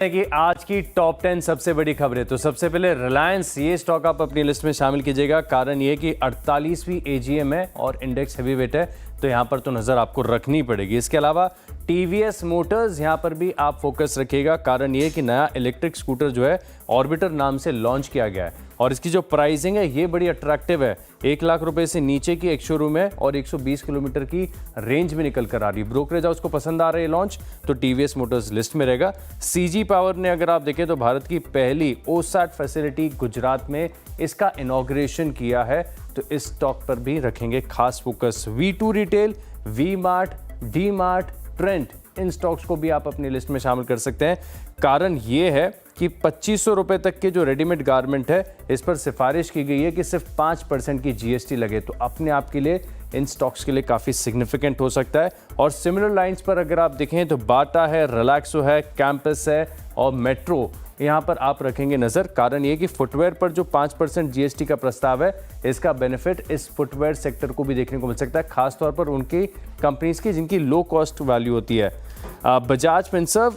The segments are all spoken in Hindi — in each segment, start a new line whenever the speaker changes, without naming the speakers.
है कि आज की टॉप 10 सबसे बड़ी खबरें। तो सबसे पहले रिलायंस, ये स्टॉक आप अपनी लिस्ट में शामिल कीजिएगा। कारण ये कि 48वीं एजीएम है और इंडेक्स हैवी वेट है, तो यहाँ पर तो नज़र आपको रखनी पड़ेगी। इसके अलावा टीवीएस मोटर्स, यहाँ पर भी आप फोकस रखिएगा। कारण ये कि नया इलेक्ट्रिक स्कूटर जो है ऑर्बिटर नाम से लॉन्च किया गया है और इसकी जो प्राइसिंग है ये बड़ी अट्रैक्टिव है। 1 लाख रुपए से नीचे की एक शोरूम है और 120 किलोमीटर की रेंज में निकल कर आ रही है। ब्रोकरेज हाउस को पसंद आ रहा है लॉन्च, तो टीवीएस मोटर्स लिस्ट में रहेगा। सीजी पावर ने अगर आप देखें तो भारत की पहली ओसैट फैसिलिटी गुजरात में इसका इनॉग्रेशन किया है, तो इस स्टॉक पर भी रखेंगे खास focus. V2 retail, V Mart, D Mart, Trent, इन स्टॉक्स को भी आप अपनी लिस्ट में शामिल कर सकते हैं। कारण ये है कि 2500 रुपए तक के जो रेडीमेड गारमेंट है इस पर सिफारिश की गई है कि सिर्फ 5% की जीएसटी लगे, तो अपने आप के लिए इन स्टॉक्स के लिए काफ़ी सिग्निफिकेंट हो सकता है। और सिमिलर लाइंस पर अगर आप देखें तो बाटा है, रिलैक्सो है, कैंपस है और मेट्रो, यहाँ पर आप रखेंगे नज़र। कारण ये कि फुटवेयर पर जो 5% जीएसटी का प्रस्ताव है इसका बेनिफिट इस फुटवेयर सेक्टर को भी देखने को मिल सकता है, खासतौर पर उनकी कंपनीज की जिनकी लो कॉस्ट वैल्यू होती है। बजाज फिनसर्व,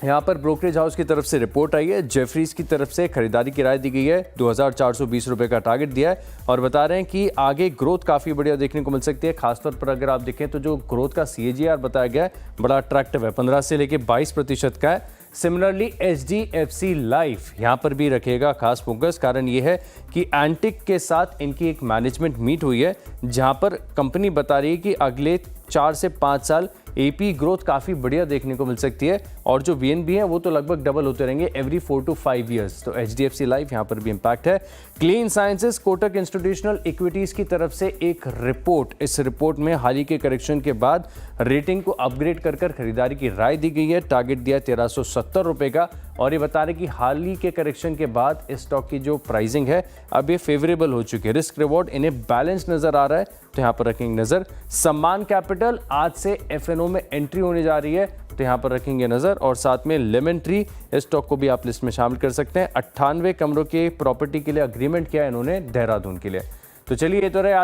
यहाँ पर ब्रोकरेज हाउस की तरफ से रिपोर्ट आई है। जेफरीज की तरफ से खरीदारी की राय दी गई है, 2420 रुपये का टारगेट दिया है और बता रहे हैं कि आगे ग्रोथ काफ़ी बढ़िया देखने को मिल सकती है। खासतौर पर अगर आप देखें तो जो ग्रोथ का CAGR बताया गया है बड़ा अट्रैक्टिव है, 15 से लेकर 22% का है। सिमिलरली HDFC लाइफ यहाँ पर भी रखेगा खास फोकस। कारण ये है कि एंटिक के साथ इनकी एक मैनेजमेंट मीट हुई है जहाँ पर कंपनी बता रही है कि अगले 4 से 5 साल AP ग्रोथ काफ़ी बढ़िया देखने को मिल सकती है और जो VNB है वो तो लगभग डबल होते रहेंगे एवरी 4 to 5 ईयर्स। तो HDFC लाइफ यहाँ पर भी इम्पैक्ट है। Clean sciences, Kotak institutional equities की तरफ से एक रिपोर्ट, इस रिपोर्ट में हाल ही के करेक्शन के बाद रेटिंग को अपग्रेड कर खरीदारी की राय दी गई है। टारगेट दिया 1370 रुपये का और ये बता रहे कि हाल ही के करेक्शन के बाद इस स्टॉक की जो प्राइसिंग है अब ये फेवरेबल हो चुकी है। रिस्क रिवॉर्ड इन्हें बैलेंस नजर आ रहा है, तो यहाँ पर रखेंगे नजर। सम्मान कैपिटल आज से FNO में एंट्री होने जा रही है, तो यहाँ पर रखेंगे नजर। और साथ में लेमन ट्री, इस स्टॉक को भी आप लिस्ट में शामिल कर सकते हैं। 98 कमरों के प्रॉपर्टी के लिए अग्रीमेंट किया है इन्होंने देहरादून के लिए। तो चलिए ये तो रहे आज